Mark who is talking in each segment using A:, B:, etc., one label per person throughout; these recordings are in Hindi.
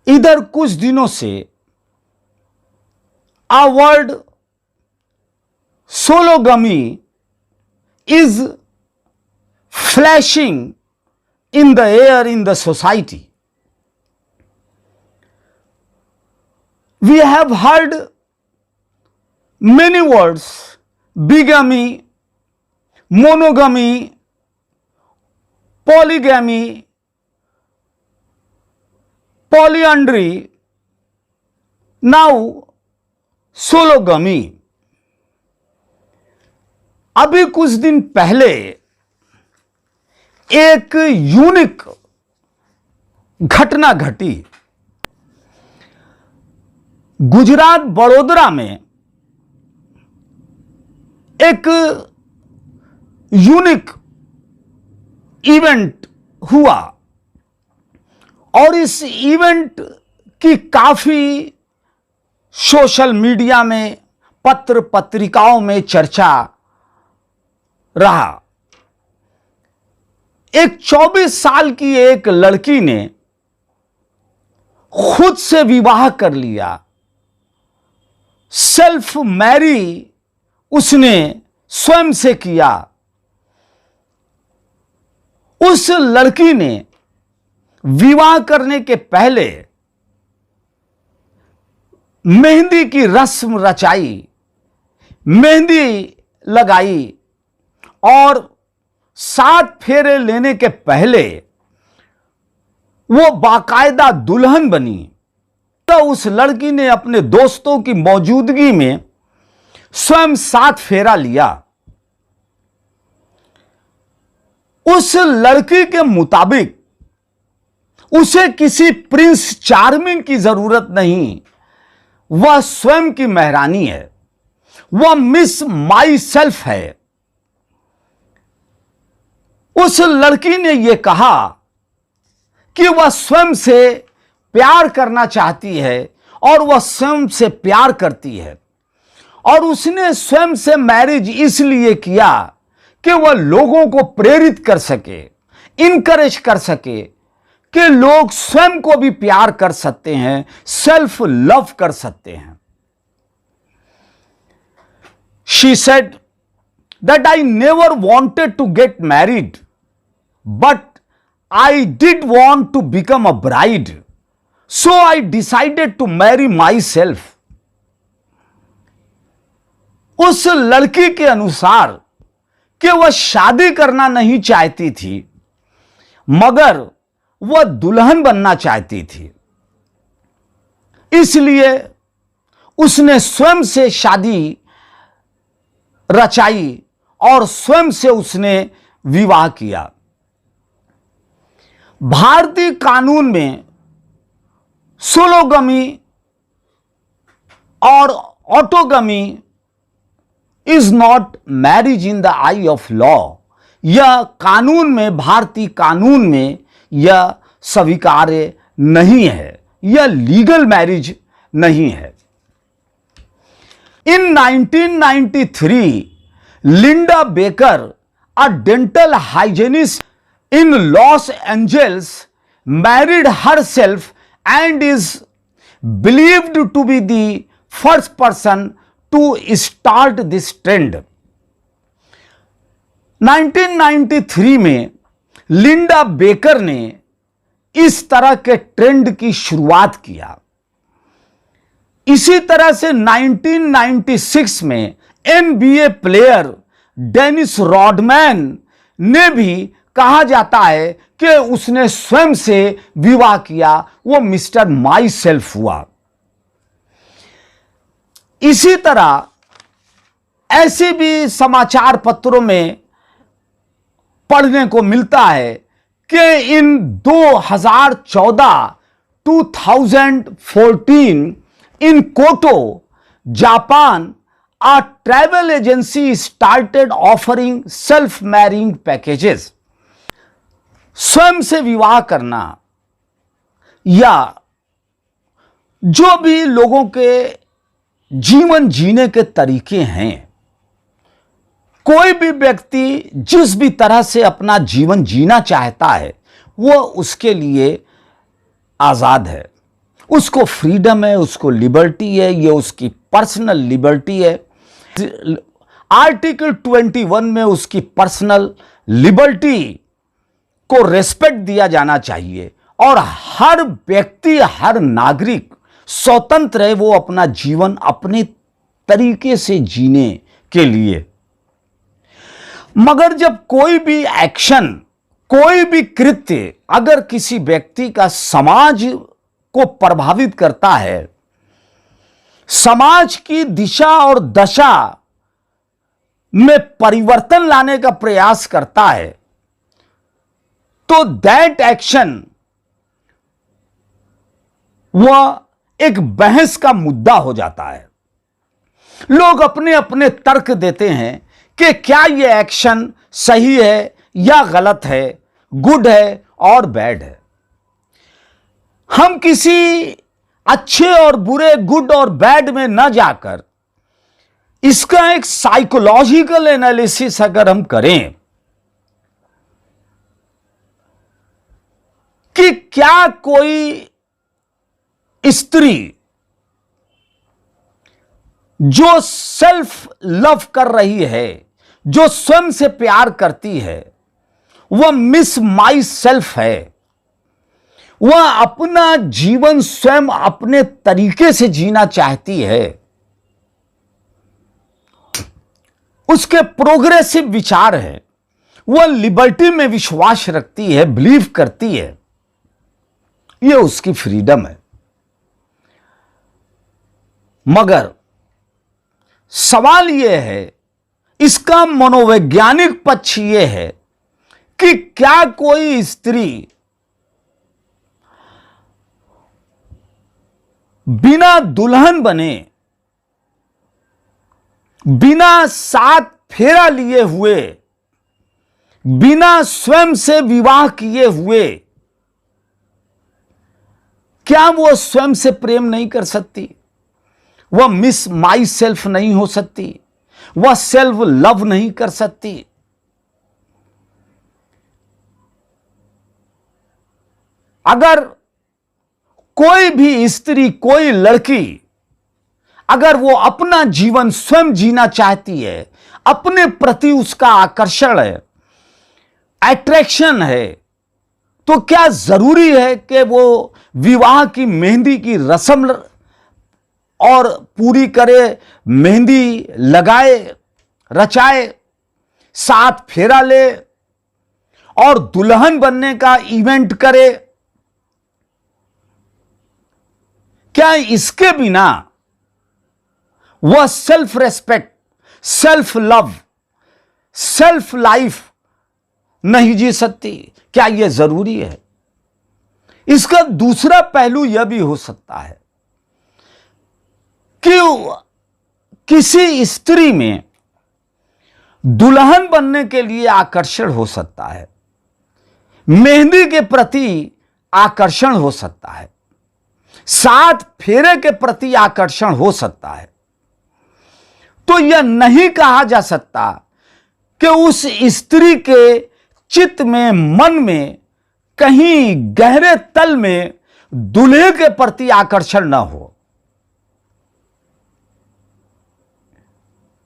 A: इधर कुछ दिनों से a word sologamy is flashing in the air in the society. We have heard many words: bigamy, monogamy, polygamy, polyandry, now sologamy. अभी कुछ दिन पहले एक यूनिक घटना घटी। गुजरात बड़ोदरा में एक यूनिक इवेंट हुआ और इस इवेंट की काफी सोशल मीडिया में, पत्र पत्रिकाओं में चर्चा रहा। एक 24 साल की एक लड़की ने खुद से विवाह कर लिया, सेल्फ मैरी उसने स्वयं से किया। उस लड़की ने विवाह करने के पहले मेहंदी की रस्म रचाई, मेहंदी लगाई और 7 फेरे लेने के पहले वो बाकायदा दुल्हन बनी। तो उस लड़की ने अपने दोस्तों की मौजूदगी में स्वयं 7 फेरा लिया। उस लड़की के मुताबिक उसे किसी प्रिंस चार्मिंग की जरूरत नहीं, वह स्वयं की महारानी है, वह मिस माई सेल्फ है। उस लड़की ने यह कहा कि वह स्वयं से प्यार करना चाहती है और वह स्वयं से प्यार करती है और उसने स्वयं से मैरिज इसलिए किया कि वह लोगों को प्रेरित कर सके, इनकरेज कर सके कि लोग स्वयं को भी प्यार कर सकते हैं, सेल्फ लव कर सकते हैं। She said that I never wanted to get married, but I did want to become a bride, so I decided to marry myself. उस लड़की के अनुसार कि वह शादी करना नहीं चाहती थी, मगर वह दुल्हन बनना चाहती थी, इसलिए उसने स्वयं से शादी रचाई और स्वयं से उसने विवाह किया। भारतीय कानून में सोलोगमी और autogamy is not marriage in the eye of law. यह कानून में, भारतीय कानून में यह स्वीकार्य नहीं है, यह लीगल मैरिज नहीं है। इन 1993, Linda baker, a dental hygienist in Los Angeles, married herself and is believed to be the first person to start this trend. 1993 में लिंडा बेकर ने इस तरह के ट्रेंड की शुरुआत किया। इसी तरह से 1996 में NBA प्लेयर डेनिस रॉडमैन ने भी कहा जाता है कि उसने स्वयं से विवाह किया, वो मिस्टर माई सेल्फ हुआ। इसी तरह ऐसे भी समाचार पत्रों में पढ़ने को मिलता है कि इन 2014 in Kyoto, Japan, a travel agency started offering self-marrying packages. स्वयं से विवाह करना या जो भी लोगों के जीवन जीने के तरीके हैं, कोई भी व्यक्ति जिस भी तरह से अपना जीवन जीना चाहता है वो उसके लिए आजाद है। उसको फ्रीडम है, उसको लिबर्टी है, ये उसकी पर्सनल लिबर्टी है। आर्टिकल 21 में उसकी पर्सनल लिबर्टी को रेस्पेक्ट दिया जाना चाहिए और हर व्यक्ति, हर नागरिक स्वतंत्र है वो अपना जीवन अपने तरीके से जीने के लिए। मगर जब कोई भी एक्शन, कोई भी कृत्य अगर किसी व्यक्ति का समाज को प्रभावित करता है, समाज की दिशा और दशा में परिवर्तन लाने का प्रयास करता है, तो दैट एक्शन वह एक बहस का मुद्दा हो जाता है। लोग अपने अपने तर्क देते हैं कि क्या यह एक्शन सही है या गलत है, गुड है और बैड है। हम किसी अच्छे और बुरे, गुड और बैड में न जाकर इसका एक साइकोलॉजिकल एनालिसिस अगर हम करें कि क्या कोई स्त्री जो सेल्फ लव कर रही है, जो स्वयं से प्यार करती है, वह मिस माई सेल्फ है, वह अपना जीवन स्वयं अपने तरीके से जीना चाहती है, उसके प्रोग्रेसिव विचार है, वह लिबर्टी में विश्वास रखती है, बिलीव करती है, यह उसकी फ्रीडम है। मगर सवाल यह है, इसका मनोवैज्ञानिक पक्ष यह है कि क्या कोई स्त्री बिना दुल्हन बने, बिना सात फेरा लिए हुए, बिना स्वयं से विवाह किए हुए, क्या वो स्वयं से प्रेम नहीं कर सकती? वह मिस माई सेल्फ नहीं हो सकती? वह सेल्फ लव नहीं कर सकती? अगर कोई भी स्त्री, कोई लड़की, अगर वो अपना जीवन स्वयं जीना चाहती है, अपने प्रति उसका आकर्षण है, अट्रैक्शन है, तो क्या जरूरी है कि वो विवाह की मेहंदी की रस्म और पूरी करे, मेहंदी लगाए, रचाए, सात फेरा ले और दुल्हन बनने का इवेंट करे? क्या इसके बिना वह self respect, self love, self life नहीं जी सकती? क्या यह जरूरी है? इसका दूसरा पहलू यह भी हो सकता है कि किसी स्त्री में दुल्हन बनने के लिए आकर्षण हो सकता है, मेहंदी के प्रति आकर्षण हो सकता है, सात फेरे के प्रति आकर्षण हो सकता है। तो यह नहीं कहा जा सकता कि उस स्त्री के चित्त में, मन में, कहीं गहरे तल में दूल्हे के प्रति आकर्षण न हो।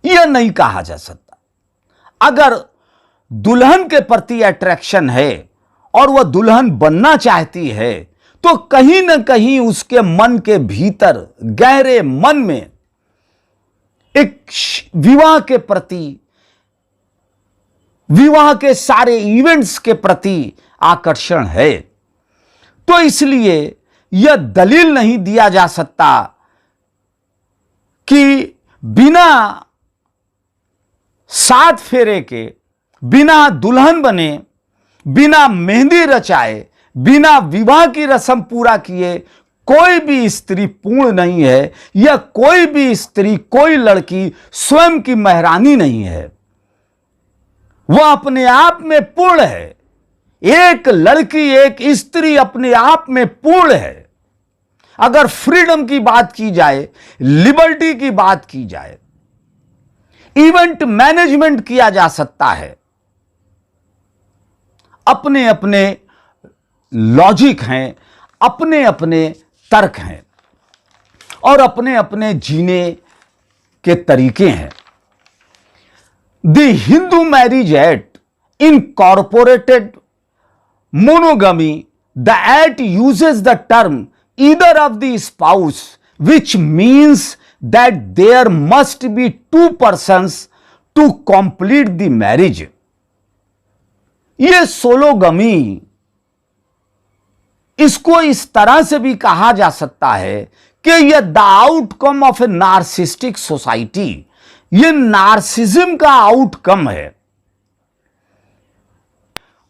A: यह नहीं कहा जा सकता। अगर दुल्हन के प्रति अट्रैक्शन है और वह दुल्हन बनना चाहती है, तो कहीं ना कहीं उसके मन के भीतर, गहरे मन में एक विवाह के प्रति, विवाह के सारे इवेंट्स के प्रति आकर्षण है। तो इसलिए यह दलील नहीं दिया जा सकता कि बिना सात फेरे के, बिना दुल्हन बने, बिना मेहंदी रचाए, बिना विवाह की रस्म पूरा किए कोई भी स्त्री पूर्ण नहीं है, या कोई भी स्त्री, कोई लड़की स्वयं की महारानी नहीं है। वह अपने आप में पूर्ण है। एक लड़की, एक स्त्री अपने आप में पूर्ण है। अगर फ्रीडम की बात की जाए, लिबर्टी की बात की जाए, इवेंट मैनेजमेंट किया जा सकता है। अपने अपने लॉजिक हैं, अपने अपने तर्क हैं और अपने अपने जीने के तरीके हैं। The Hindu marriage act incorporated monogamy. The act uses the term either of the spouse, which means that there must be two persons to complete the marriage। ये सोलोगमी, इसको इस तरह से भी कहा जा सकता है कि यह the outcome of A narcissistic society, ये नार्सिज्म का आउटकम है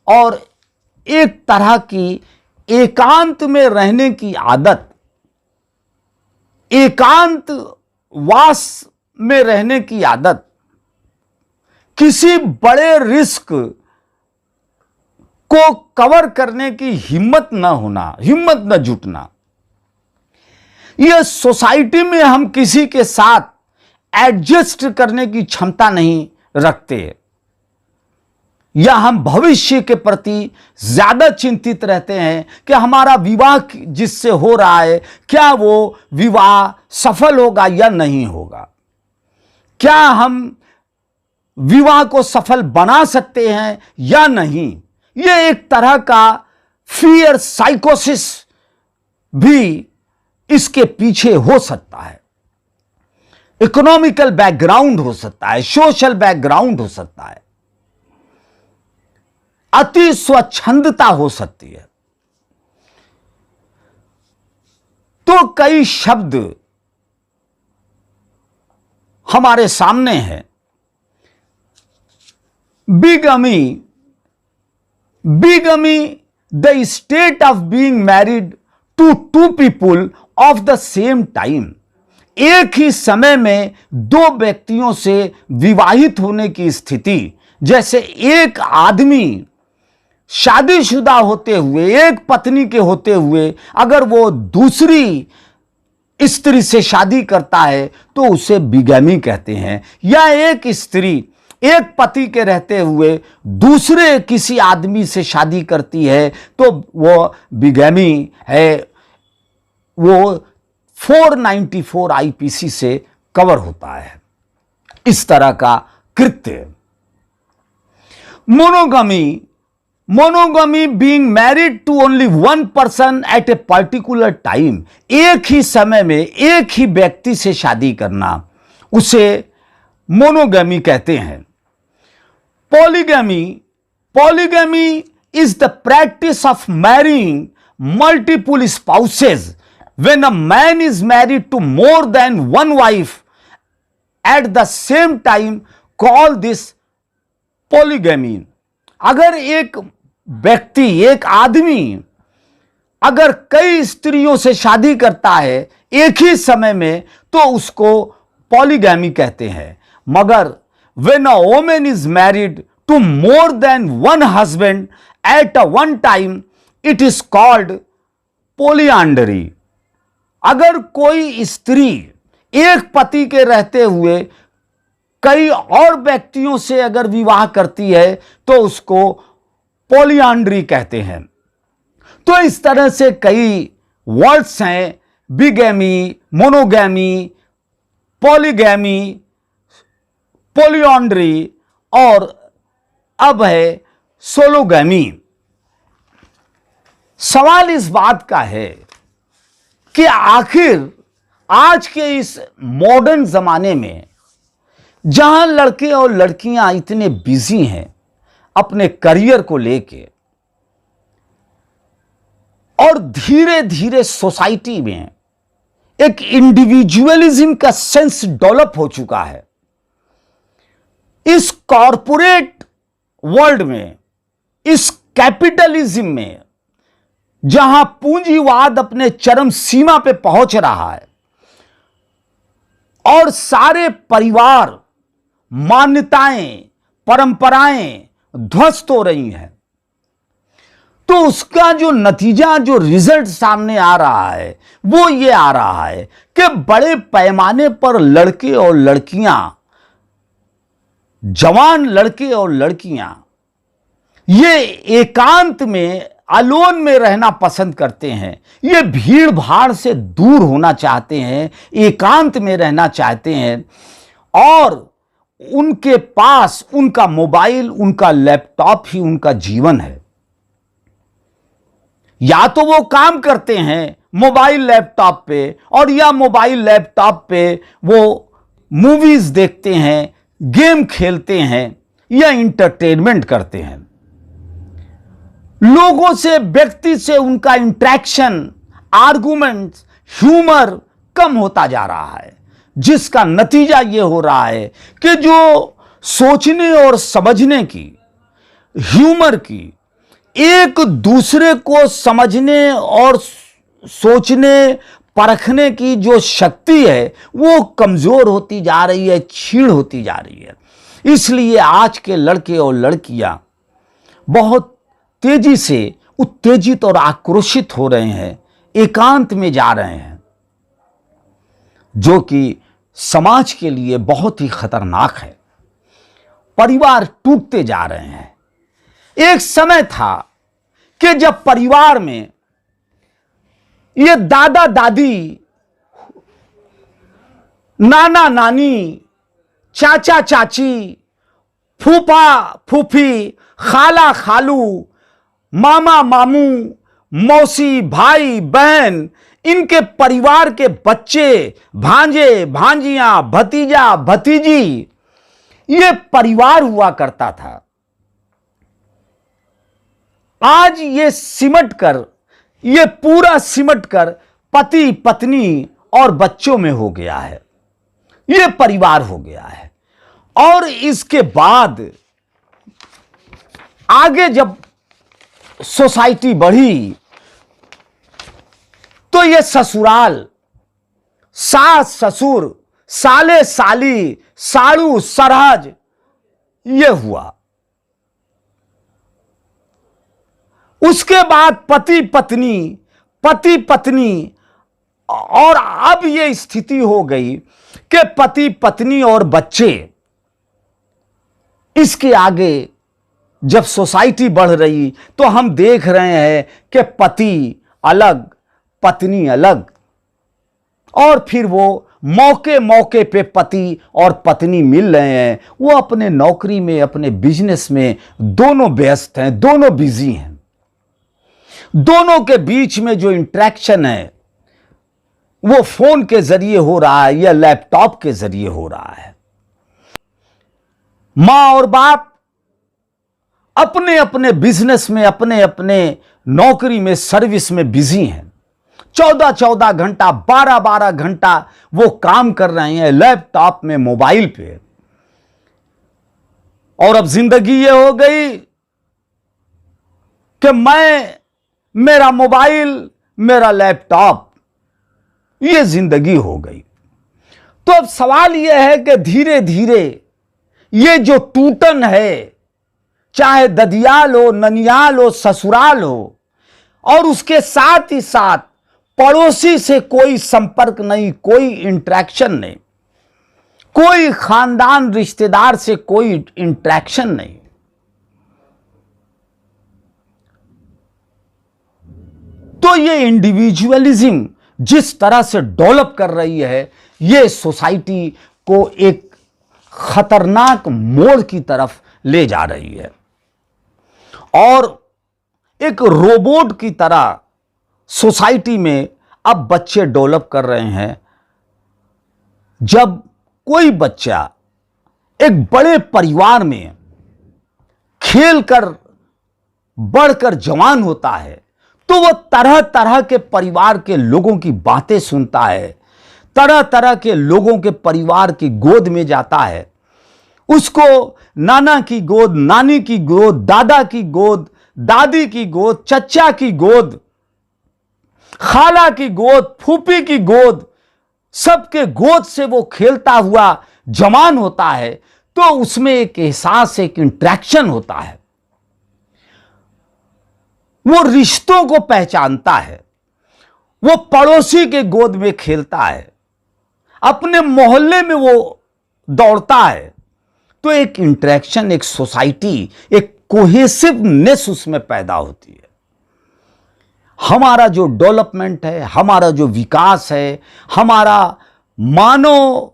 A: और एक तरह की एकांत में रहने की आदत, एकांत वास में रहने की आदत, किसी बड़े रिस्क को कवर करने की हिम्मत न होना, हिम्मत न जुटना। यह सोसाइटी में हम किसी के साथ एडजस्ट करने की क्षमता नहीं रखते या हम भविष्य के प्रति ज्यादा चिंतित रहते हैं कि हमारा विवाह जिससे हो रहा है, क्या वो विवाह सफल होगा या नहीं होगा, क्या हम विवाह को सफल बना सकते हैं या नहीं। ये एक तरह का फियर साइकोसिस भी इसके पीछे हो सकता है। इकोनॉमिकल बैकग्राउंड हो सकता है, सोशल बैकग्राउंड हो सकता है, अति स्वच्छंदता हो सकती है। तो कई शब्द हमारे सामने हैं। Bigamy, bigamy the state of being married to two people of the same time. एक ही समय में दो व्यक्तियों से विवाहित होने की स्थिति। जैसे एक आदमी शादीशुदा होते हुए, एक पत्नी के होते हुए अगर वो दूसरी स्त्री से शादी करता है तो उसे बिगमी कहते हैं। या एक स्त्री एक पति के रहते हुए दूसरे किसी आदमी से शादी करती है तो वो बिगमी है। वो 494 आईपीसी से कवर होता है इस तरह का कृत्य। Monogamy, monogamy being married to only one person at a particular time. एक ही समय में एक ही व्यक्ति से शादी करना, उसे मोनोगमी कहते हैं। Polygamy, polygamy is the practice of marrying multiple spouses when a man is married to more than one wife at the same time, call this polygamy। अगर एक व्यक्ति, एक आदमी अगर कई स्त्रियों से शादी करता है एक ही समय में तो उसको पॉलीगैमी कहते हैं। मगर when a woman is married to more than one husband at a one time, it is called polyandry। अगर कोई स्त्री एक पति के रहते हुए कई और व्यक्तियों से अगर विवाह करती है तो उसको पॉलीआंड्री कहते हैं। तो इस तरह से कई वर्ड्स हैं, बिगैमी, मोनोगैमी, पॉलीगैमी, पॉलीआंड्री और अब है सोलोगैमी। सवाल इस बात का है कि आखिर आज के इस मॉडर्न जमाने में जहां लड़के और लड़कियां इतने बिजी हैं अपने करियर को लेके और धीरे धीरे सोसाइटी में एक इंडिविजुअलिज्म का सेंस डेवलप हो चुका है, इस कॉरपोरेट वर्ल्ड में, इस कैपिटलिज्म में जहां पूंजीवाद अपने चरम सीमा पे पहुंच रहा है और सारे परिवार, मान्यताएं, परंपराएं ध्वस्त हो रही हैं, तो उसका जो नतीजा, जो रिजल्ट सामने आ रहा है वो ये आ रहा है कि बड़े पैमाने पर लड़के और लड़कियां, जवान लड़के और लड़कियां ये एकांत में अलोन में रहना पसंद करते हैं, ये भीड़ भाड़ से दूर होना चाहते हैं, एकांत में रहना चाहते हैं, और उनके पास उनका मोबाइल, उनका लैपटॉप ही उनका जीवन है। या तो वो काम करते हैं मोबाइल लैपटॉप पे, और या मोबाइल लैपटॉप पे वो मूवीज देखते हैं, गेम खेलते हैं, या इंटरटेनमेंट करते हैं। लोगों से, व्यक्ति से उनका इंटरेक्शन, आर्गुमेंट्स, ह्यूमर कम होता जा रहा है, जिसका नतीजा यह हो रहा है कि जो सोचने और समझने की, ह्यूमर की, एक दूसरे को समझने और सोचने परखने की जो शक्ति है वो कमजोर होती जा रही है, क्षीण होती जा रही है। इसलिए आज के लड़के और लड़कियां बहुत तेजी से उत्तेजित और आक्रोशित हो रहे हैं, एकांत में जा रहे हैं, जो कि समाज के लिए बहुत ही खतरनाक है। परिवार टूटते जा रहे हैं। एक समय था कि जब परिवार में ये दादा दादी, नाना नानी, चाचा चाची, फूफा फूफी, खाला खालू, मामा मामू, मौसी भाई बहन, इनके परिवार के बच्चे, भांजे भांजियां, भतीजा भतीजी, ये परिवार हुआ करता था। आज ये सिमट कर, ये पूरा सिमट कर पति पत्नी और बच्चों में हो गया है, ये परिवार हो गया है। और इसके बाद आगे जब सोसाइटी बढ़ी तो ये ससुराल, सास ससुर, साले साली, साड़ू सरहज, ये हुआ। उसके बाद पति पत्नी, और अब ये स्थिति हो गई कि पति पत्नी और बच्चे। इसके आगे जब सोसाइटी बढ़ रही तो हम देख रहे हैं कि पति अलग, पत्नी अलग, और फिर वो मौके मौके पे पति और पत्नी मिल रहे हैं। वो अपने नौकरी में, अपने बिजनेस में दोनों व्यस्त हैं, दोनों बिजी हैं। दोनों के बीच में जो इंटरेक्शन है वो फोन के जरिए हो रहा है या लैपटॉप के जरिए हो रहा है। मां और बाप अपने अपने बिजनेस में, अपने अपने नौकरी में, सर्विस में बिजी हैं। 14-14 घंटा, 12-12 घंटा वो काम कर रहे हैं लैपटॉप में, मोबाइल पे। और अब जिंदगी ये हो गई कि मेरा मोबाइल, मेरा लैपटॉप, ये जिंदगी हो गई। तो अब सवाल यह है कि धीरे धीरे ये जो टूटन है, चाहे ददियाल हो, ननियाल हो, ससुराल हो, और उसके साथ ही साथ पड़ोसी से कोई संपर्क नहीं, कोई इंटरेक्शन नहीं, कोई खानदान रिश्तेदार से कोई इंटरेक्शन नहीं, तो ये इंडिविजुअलिज्म जिस तरह से डेवलप कर रही है, ये सोसाइटी को एक खतरनाक मोड़ की तरफ ले जा रही है। और एक रोबोट की तरह सोसाइटी में अब बच्चे डेवलप कर रहे हैं। जब कोई बच्चा एक बड़े परिवार में खेलकर बढ़कर जवान होता है तो वह तरह तरह के परिवार के लोगों की बातें सुनता है, तरह तरह के लोगों के परिवार की गोद में जाता है। उसको नाना की गोद, नानी की गोद, दादा की गोद, दादी की गोद, चचा की गोद, खाला की गोद, फूफी की गोद, सबके गोद से वो खेलता हुआ जवान होता है। तो उसमें एक एहसास, एक इंटरेक्शन होता है। वो रिश्तों को पहचानता है। वो पड़ोसी के गोद में खेलता है, अपने मोहल्ले में वो दौड़ता है। तो एक इंटरेक्शन, एक सोसाइटी, एक कोहेसिवनेस उसमें पैदा होती है। हमारा जो डेवलपमेंट है, हमारा जो विकास है, हमारा मानव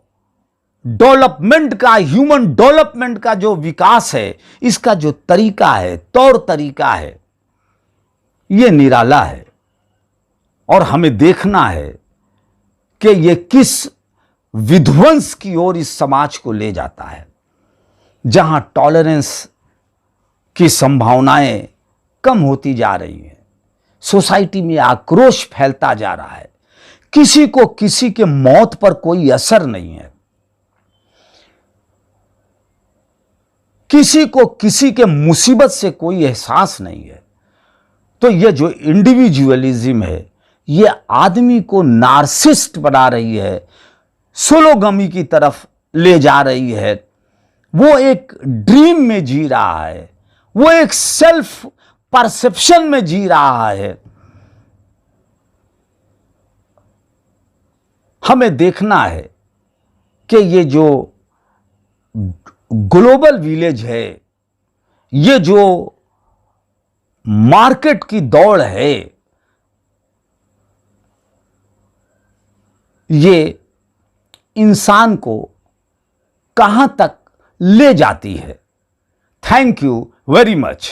A: डेवलपमेंट का, ह्यूमन डेवलपमेंट का जो विकास है, इसका जो तरीका है, तौर तरीका है, ये निराला है। और हमें देखना है कि ये किस विध्वंस की ओर इस समाज को ले जाता है, जहां टॉलरेंस की संभावनाएं कम होती जा रही हैं, सोसाइटी में आक्रोश फैलता जा रहा है, किसी को किसी के मौत पर कोई असर नहीं है, किसी को किसी के मुसीबत से कोई एहसास नहीं है। तो ये जो इंडिविजुअलिज्म है, ये आदमी को नार्सिस्ट बना रही है, सोलोगमी की तरफ ले जा रही है। वो एक ड्रीम में जी रहा है, वो एक सेल्फ परसेप्शन में जी रहा है। हमें देखना है कि ये जो ग्लोबल विलेज है, ये जो मार्केट की दौड़ है, ये इंसान को कहां तक ले जाती है। Thank you very much.